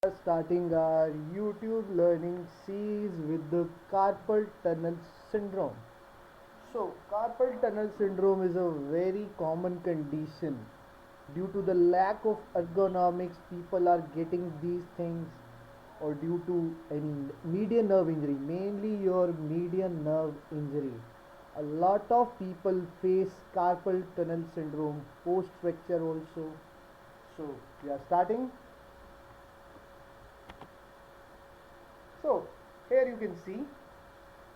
are starting our YouTube learning series with the carpal tunnel syndrome. So, carpal tunnel syndrome is a very common condition. Due to the lack of ergonomics, people are getting these things, or due to any median nerve injury, mainly your median nerve injury. A lot of people face carpal tunnel syndrome post fracture also. So, we are starting. So here you can see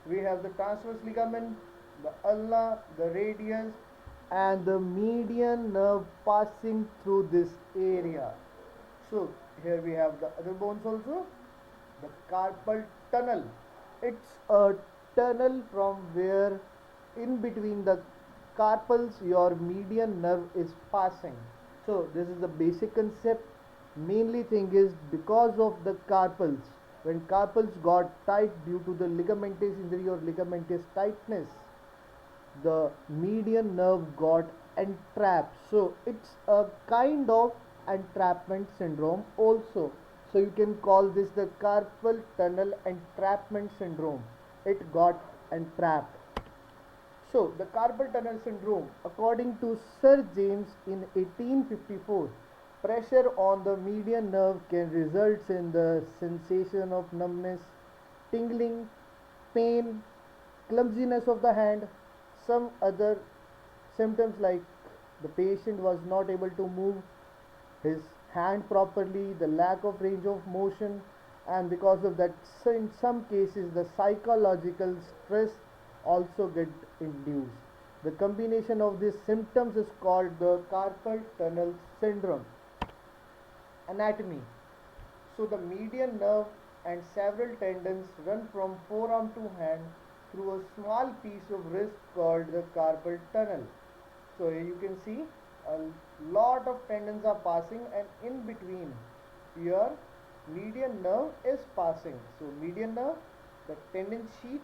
we have the transverse ligament, the ulna, the radius, and the median nerve passing through this area. So here we have the other bones also, the carpal tunnel. It's a tunnel from where in between the carpals your median nerve is passing. So this is the basic concept. Mainly thing is because of the carpals. When carpals got tight due to the ligamentous injury or ligamentous tightness, the median nerve got entrapped. So it's a kind of entrapment syndrome also. So you can call this the carpal tunnel entrapment syndrome. It got entrapped. So the carpal tunnel syndrome, according to Sir James in 1854, pressure on the median nerve can result in the sensation of numbness, tingling, pain, clumsiness of the hand, some other symptoms like the patient was not able to move his hand properly, the lack of range of motion, and because of that, in some cases, the psychological stress also get induced. The combination of these symptoms is called the carpal tunnel syndrome. Anatomy. So the median nerve and several tendons run from forearm to hand through a small piece of wrist called the carpal tunnel. So here you can see a lot of tendons are passing, and in between your median nerve is passing. So median nerve, the tendon sheath,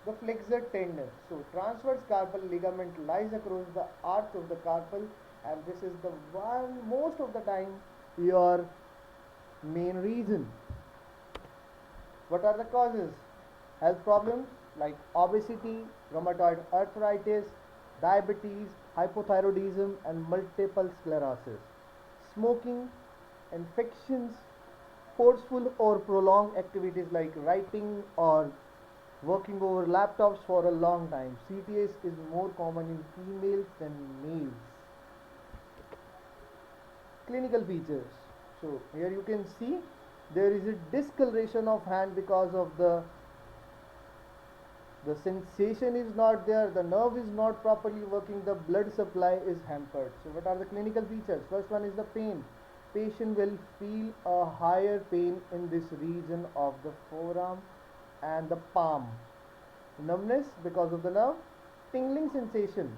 the flexor tendon. So transverse carpal ligament lies across the arch of the carpal, and this is the one most of the time your main reason. What are the causes? Health problems like obesity, rheumatoid arthritis, diabetes, hypothyroidism, and multiple sclerosis. Smoking, infections, forceful or prolonged activities like writing or working over laptops for a long time. CTS is more common in females than males. Clinical features. So here you can see there is a discoloration of hand because of the sensation is not there, the nerve is not properly working, the blood supply is hampered. So what are the clinical features? First one is the pain. Patient will feel a higher pain in this region of the forearm and the palm. Numbness because of the nerve. Tingling sensation.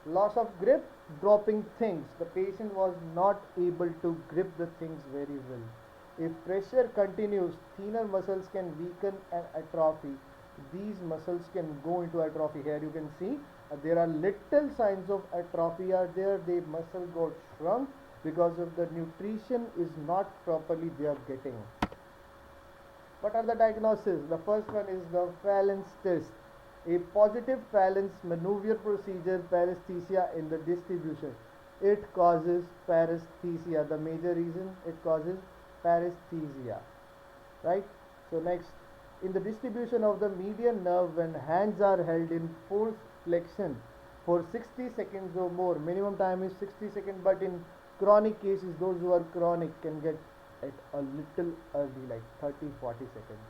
Loss of grip, dropping things. The patient was not able to grip the things very well. If pressure continues, thinner muscles can weaken and atrophy. These muscles can go into atrophy. Here you can see there are little signs of atrophy are there. The muscle got shrunk because of the nutrition is not properly they are getting. What are the diagnoses? The first one is the Phalen's test. A positive Phalen's maneuver procedure paresthesia in the distribution. It causes paresthesia. The major reason it causes paresthesia. Right? So next, in the distribution of the median nerve when hands are held in forced flexion for 60 seconds or more. Minimum time is 60 seconds, but in chronic cases, those who are chronic can get it a little early, like 30-40 seconds.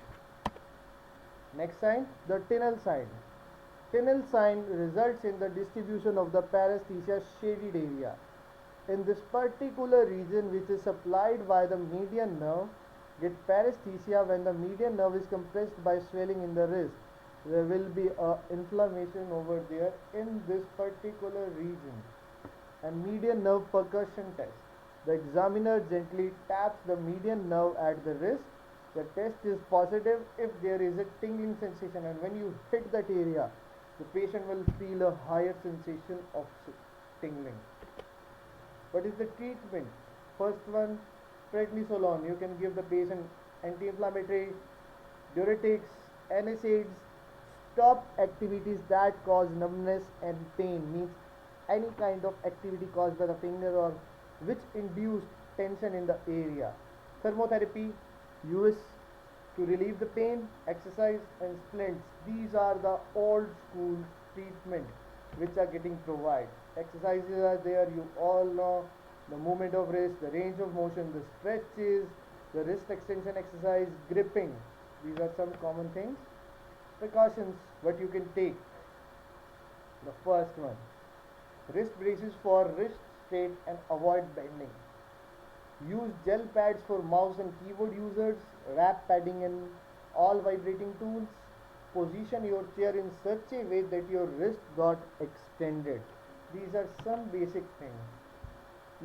Next sign, the Tinel sign. Tinel sign results in the distribution of the paresthesia shaded area. In this particular region which is supplied by the median nerve, get paresthesia when the median nerve is compressed by swelling in the wrist. There will be a inflammation over there in this particular region. And median nerve percussion test. The examiner gently taps the median nerve at the wrist. The test is positive if there is a tingling sensation, and when you hit that area, the patient will feel a higher sensation of tingling. What is the treatment? First one, prednisolone. You can give the patient anti-inflammatory, diuretics, NSAIDs. Stop activities that cause numbness and pain. Means any kind of activity caused by the finger or which induced tension in the area. Thermotherapy, use to relieve the pain, exercise and splints. These are the old school treatment which are getting provided. Exercises are there, you all know, the movement of wrist, the range of motion, the stretches, the wrist extension exercise, gripping. These are some common things. Precautions what you can take. The first one, wrist braces for wrist straight and avoid bending. Use gel pads for mouse and keyboard users, wrap padding in all vibrating tools. Position your chair in such a way that your wrist got extended. These are some basic things.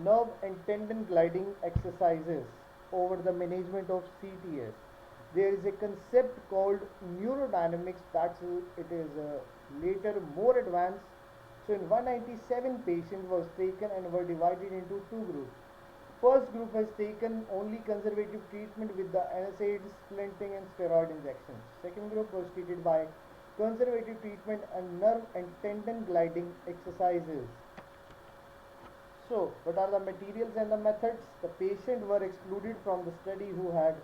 Nerve and tendon gliding exercises over the management of CTS. There is a concept called neurodynamics it is later more advanced. So in 197 patients was taken and were divided into two groups. First group has taken only conservative treatment with the NSAIDs, splinting and steroid injections. Second group was treated by conservative treatment and nerve and tendon gliding exercises. So, what are the materials and the methods? The patient were excluded from the study who had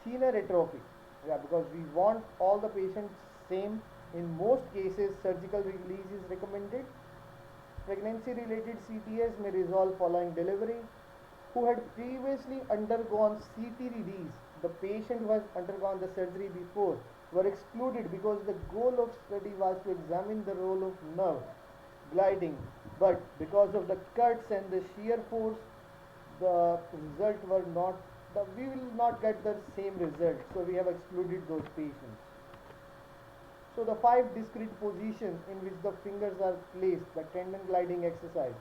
thinner atrophy. Yeah, because we want all the patients same. In most cases, surgical release is recommended. Pregnancy-related CTS may resolve following delivery. Who had previously undergone CT release, the patient who has undergone the surgery before, were excluded because the goal of study was to examine the role of nerve gliding, but because of the cuts and the shear force, the result were not we will not get the same result, so we have excluded those patients. So the 5 discrete positions in which the fingers are placed, the tendon gliding exercise.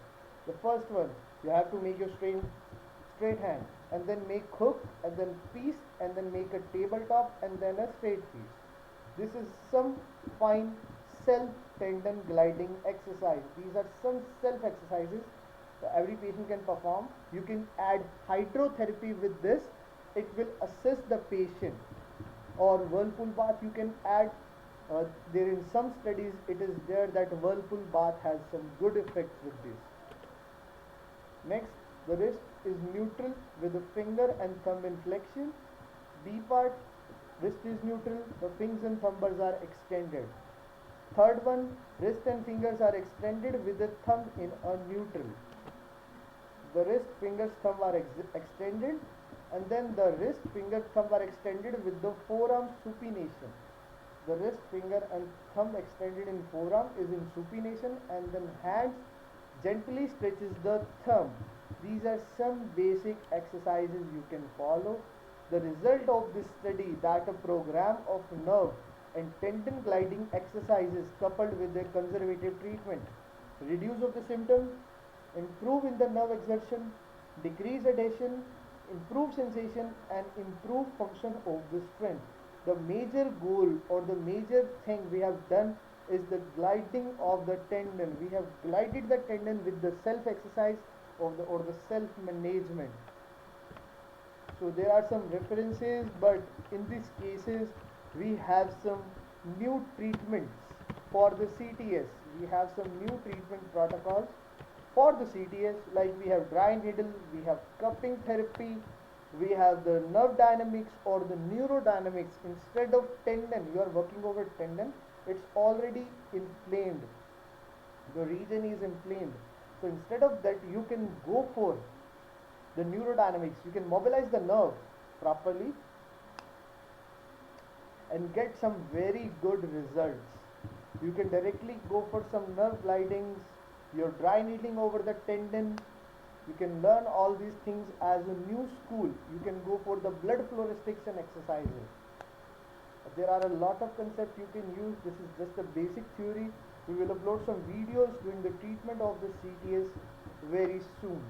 The first one, you have to make your straight hand and then make hook and then piece and then make a tabletop and then a straight piece. This is some fine self tendon gliding exercise. These are some self exercises that every patient can perform. You can add hydrotherapy with this. It will assist the patient. Or whirlpool bath you can add. There in some studies it is there that whirlpool bath has some good effects with this. Next, the wrist is neutral with the finger and thumb in flexion. B part, wrist is neutral, the fingers and thumbs are extended. Third one, wrist and fingers are extended with the thumb in a neutral. The wrist, fingers, thumb are extended, and then the wrist, finger, thumb are extended with the forearm supination. The wrist, finger and thumb extended in forearm is in supination, and then hands gently stretches the thumb. These are some basic exercises you can follow. The result of this study that a program of nerve and tendon gliding exercises coupled with a conservative treatment, reduce of the symptoms, improve in the nerve exertion, decrease adhesion, improve sensation and improve function of the strength. The major goal or the major thing we have done is the gliding of the tendon. We have glided the tendon with the self exercise or the self management. So there are some references, but in these cases we have some new treatments for the CTS. We have some new treatment protocols for the CTS, like we have dry needle, we have cupping therapy, we have the nerve dynamics or the neurodynamics. Instead of tendon, you are working over tendon, it's already inflamed. The region is inflamed. So instead of that, you can go for the neurodynamics. You can mobilize the nerve properly and get some very good results. You can directly go for some nerve glidings, your dry needling over the tendon. You can learn all these things as a new school. You can go for the blood flow restriction exercises. There are a lot of concepts you can use. This is just a basic theory. We will upload some videos doing the treatment of the CTS very soon.